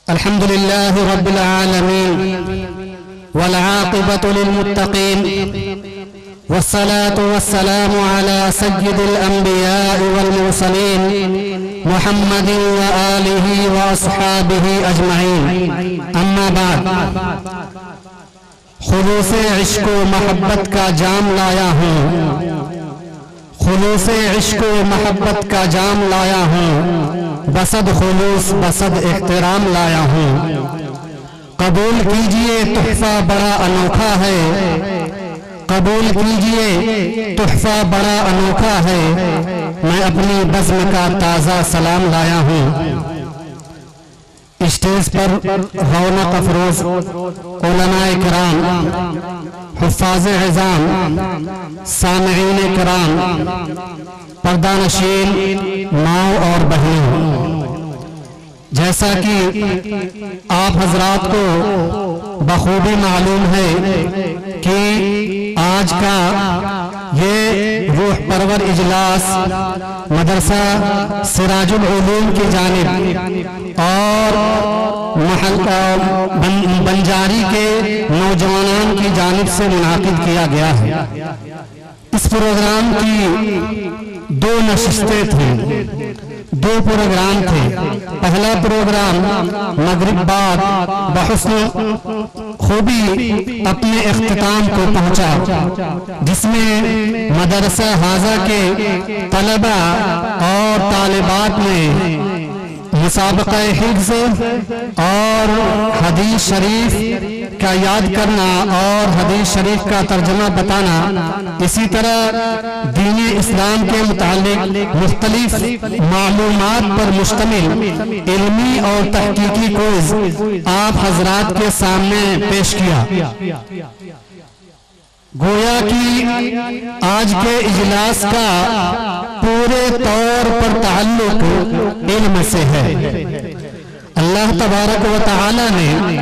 الحمد لله رب العالمين والعاقبة للمتقين والصلاة والسلام على سيد الأنبياء والمرسلين محمد وآله وأصحابه أجمعين أما بعد خلوص عشق و محبت کا جام لایا ہوں خلوص عشق و محبت کا جام لایا ہوں بصد خلوص بصد احترام لایا ہوں قبول کیجئے تحفہ بڑا انوکھا ہے قبول کیجئے تحفہ بڑا انوکھا ہے میں اپنی بزم کا تازہ سلام لایا ہوں اسٹیج پر رونق افروز علماء کرام حفاظ عظام سامعین کرام پردہ نشین ماؤں اور بہنوں جیسا کہ آپ حضرات کو بخوبی معلوم ہے کہ آج کا یہ روح پرور اجلاس مدرسہ سراج العلوم کی جانب اور محل بنجاری کے نوجوانان کی جانب سے منعقد کیا گیا ہے اس پروگرام کی دو نشستیں تھیں دو پروگرام تھے پہلا پروگرام مغرب بعد بحسن خوبی اپنے اختتام کو پہنچا جس میں مدرسہ حاضہ کے طلبہ اور طالبات نے مسابقہ حفظ اور حدیث شریف کا یاد کرنا اور حدیث شریف کا ترجمہ بتانا اسی طرح دین اسلام کے متعلق مختلف معلومات پر مشتمل علمی اور تحقیقی کوئز آپ حضرات کے سامنے پیش کیا گویا کہ آج کے اجلاس کا پورے طور پر تعلق علم سے ہے اللہ تبارک و تعالی نے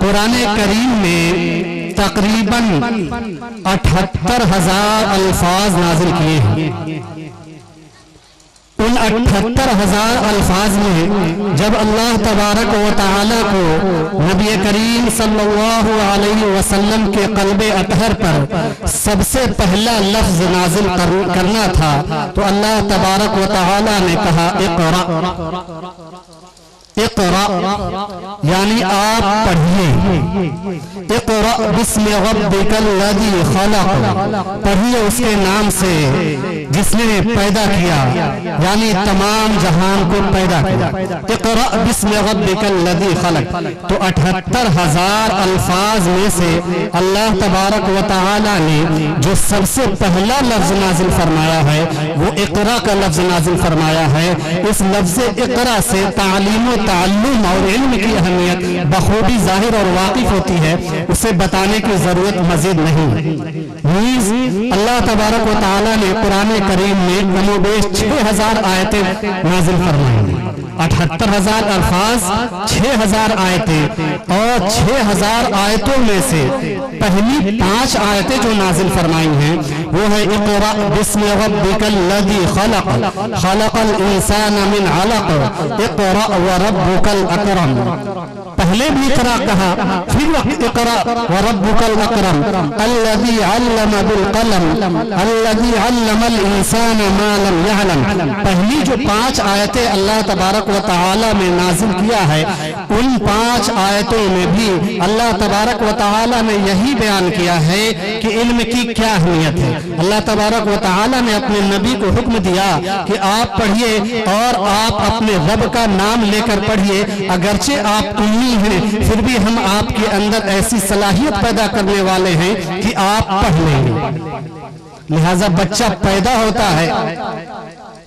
قرآن کریم میں تقریباً 78,000 الفاظ نازل کیے ہیں ان 78,000 الفاظ میں جب اللہ تبارک و تعالی کو نبی کریم صلی اللہ علیہ وسلم کے قلب اطہر پر سب سے پہلا لفظ نازل کرنا تھا تو اللہ تبارک و تعالی نے کہا اقرأ اقرأ یعنی آپ پڑھیے اقرأ بسم ربک الذی خلق پڑھیے اس کے نام سے جس نے پیدا کیا یعنی تمام جہان کو پیدا کیا اقرأ بسم ربک الذی خلق تو 78,000 الفاظ میں سے اللہ تبارک و تعالی نے جو سب سے پہلا لفظ نازل فرمایا ہے وہ اقرأ کا لفظ نازل فرمایا ہے اس لفظ اقرأ سے تعلیم و تعلم اور علم کی اہمیت بخوبی ظاہر اور واقف ہوتی ہے اسے بتانے کی ضرورت مزید نہیں نیز اللہ تبارک و تعالی نے قرآن کریم میں کم و بیش 6,000 آیتیں نازل فرمائی 78,000 الفاظ 6,000 آیتیں اور 6,000 آیتوں میں سے پہلی 5 آیتیں جو نازل فرمائی ہیں وہ ہے اقرأ بسم ربک الذی خلق خلق الانسان من علق اقرأ وربک الاکرم پہلے بھی اقرأ کہا پھر اقرأ وربک الاکرم الذی علم بالقلم الذی علم الانسان ما لم يعلم پہلی جو 5 آیتیں اللہ تبارک و تعالی میں نازل کیا ہے ان 5 آیتوں میں بھی اللہ تبارک و تعالی نے یہی بیان کیا ہے کہ علم کی کیا اہمیت ہے اللہ تبارک و تعالی نے اپنے نبی کو حکم دیا کہ آپ پڑھیے اور آپ اپنے رب کا نام لے کر پڑھیے اگرچہ آپ امی ہیں پھر بھی ہم آپ کے اندر ایسی صلاحیت پیدا کرنے والے ہیں کہ آپ پڑھ لیں گے لہذا بچہ پیدا ہوتا ہے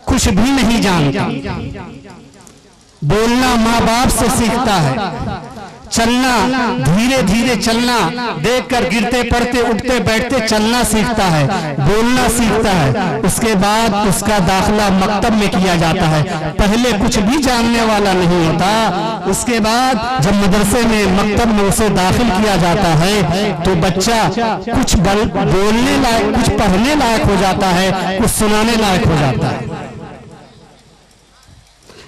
کچھ بھی نہیں جانتا بولنا ماں باپ سے سیکھتا ہے چلنا دھیرے دھیرے چلنا دیکھ کر گرتے پڑتے اٹھتے بیٹھتے چلنا سیکھتا ہے بولنا سیکھتا ہے اس کے بعد اس کا داخلہ مکتب میں کیا جاتا ہے پہلے کچھ بھی جاننے والا نہیں ہوتا اس کے بعد جب مدرسے میں مکتب میں اسے داخل کیا جاتا ہے تو بچہ کچھ بولنے لائق کچھ پڑھنے لائق ہو جاتا ہے کچھ سنانے لائق ہو جاتا ہے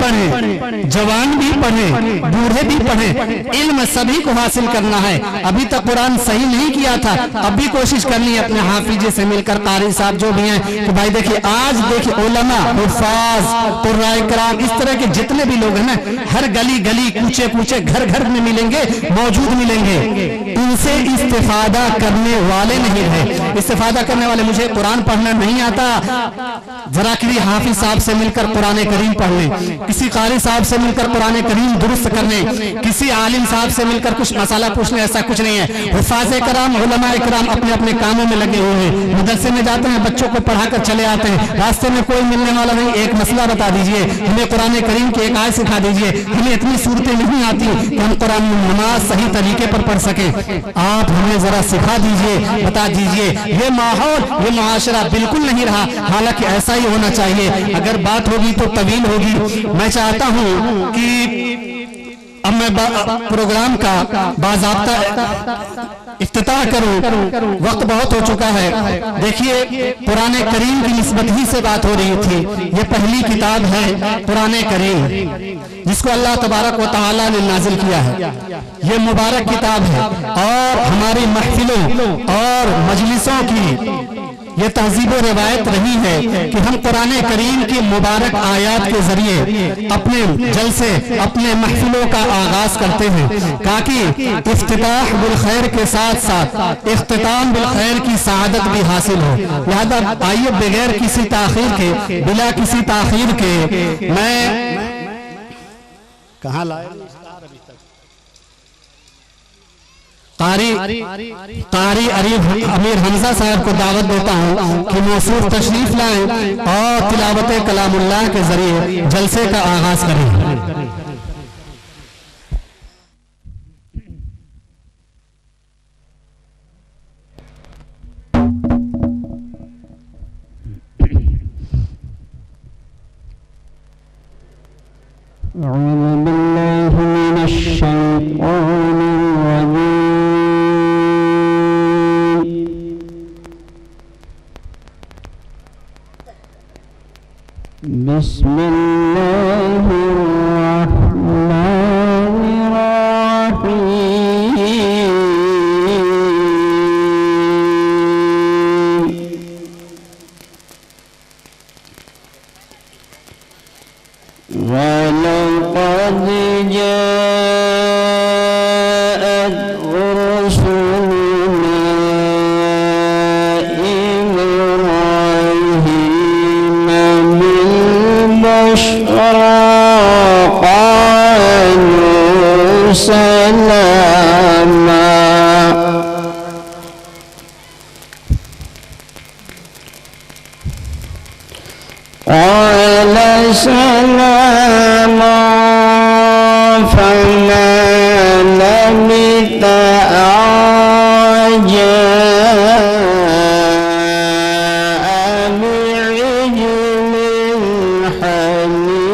پڑھیں، جوان بھی پڑھیں، بوڑھے بھی پڑھیں، علم سبھی کو حاصل کرنا ہے۔ ابھی تک قرآن صحیح نہیں کیا تھا، اب بھی کوشش کرنی ہے اپنے حافظ سے مل کر، قاری صاحب جو بھی ہیں کہ بھائی دیکھیے آج دیکھیے علماء، حفاظ، قرائے کرام، اس طرح کے جتنے بھی لوگ ہیں نا، ہر گلی گلی کوچے کوچے گھر گھر میں ملیں گے، موجود ملیں گے، ان سے استفادہ کرنے والے نہیں رہے۔ استفادہ کرنے والے، مجھے قرآن پڑھنا نہیں آتا، ذرا کسی حافظ صاحب سے مل کر قرآن کریم پڑھ لیں، کسی قاری صاحب سے مل کر قرآن کریم درست کر لیں، کسی عالم صاحب سے مل کر کچھ مسئلہ پوچھ لیں، ایسا کچھ نہیں ہے۔ حفاظ کرام، علماء کرام اپنے اپنے کاموں میں لگے ہوئے ہیں، مدرسے میں جاتے ہیں، بچوں کو پڑھا کر چلے آتے ہیں، راستے میں کوئی ملنے والا نہیں، ایک مسئلہ بتا دیجئے، ہمیں قرآن کریم کی ایک آیت سکھا دیجئے، ہمیں اتنی صورتیں نہیں آتی کہ ہم قرآن نماز صحیح طریقے پر پڑھ سکیں، آپ ہمیں ذرا سکھا دیجئے، بتا دیجئے۔ یہ ماحول، یہ معاشرہ بالکل نہیں رہا، حالانکہ ایسا ہی ہونا چاہیے۔ اگر بات ہوگی تو طویل ہوگی۔ میں چاہتا ہوں کہ اب میں پروگرام کا باضابطہ افتتاح کروں، وقت بہت ہو چکا ہے۔ دیکھیے قرآن کریم کی نسبت ہی سے بات ہو رہی تھی، یہ پہلی کتاب ہے قرآن کریم جس کو اللہ تبارک و تعالی نے نازل کیا ہے، یہ مبارک کتاب ہے، اور ہماری محفلوں اور مجلسوں کی یہ تہذیب و روایت رہی ہے کہ ہم قرآن کریم کی مبارک آیات کے ذریعے اپنے جلسے، اپنے محفلوں کا آغاز کرتے ہیں، تاکہ افتتاح بالخیر کے ساتھ ساتھ اختتام بالخیر کی سعادت بھی حاصل ہو۔ لہذا آئیے بغیر کسی تاخیر کے، بلا کسی تاخیر کے، میں کہاں لائے قاری امیر حمزہ صاحب کو دعوت دیتا ہوں کہ موصوف تشریف لائیں اور تلاوت کلام اللہ کے ذریعے جلسے کا آغاز کریں۔ أعوذ بالله من الشيطان الرجيم بسم الله الرحمن الرحيم ولقد جاءت رسلنا إبراهيم بالبشرى قالوا سلاما قال سلاما فما لبث أن جاء بعجل حنيف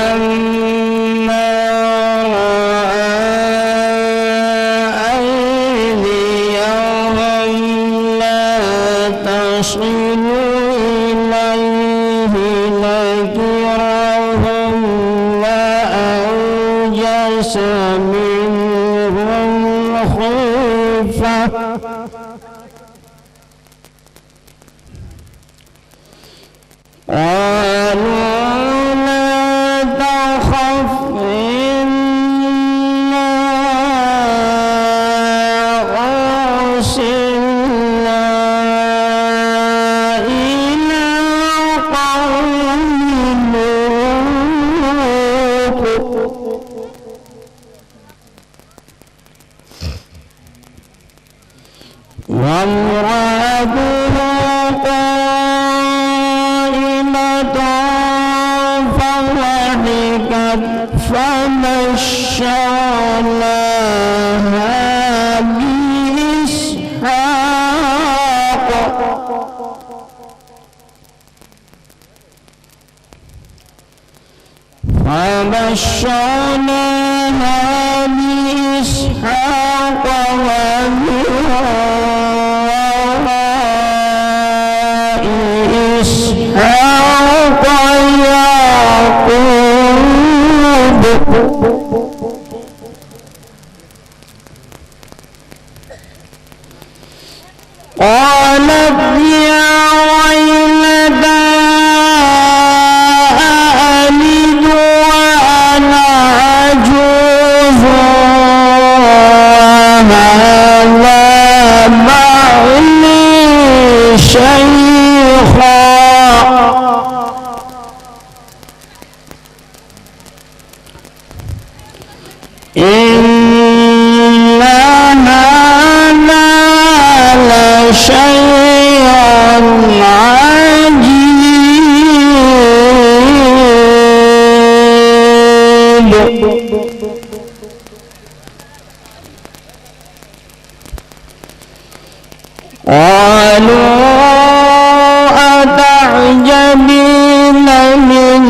فلما تصل إليه نكرهم وأوجس منهم خيفة قالوا لا تخف إنا أرسلنا وامرأته قائمة فضحكت فبشرناها بإسحاق ومن قالت يا ويلتى أألد وأنا عجوز وهذا بعلي شيخا إن هذا لشيء عجيب قالوا أتعجبين من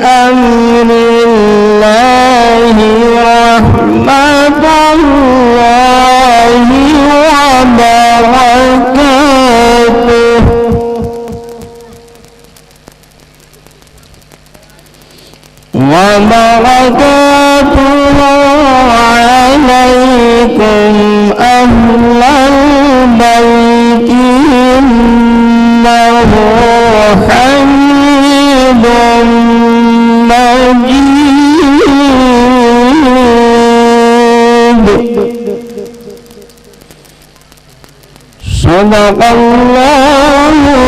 أمر الله رحمة الله وبركاته عليكم أهل البيت إنه حميد مجيد صدق الله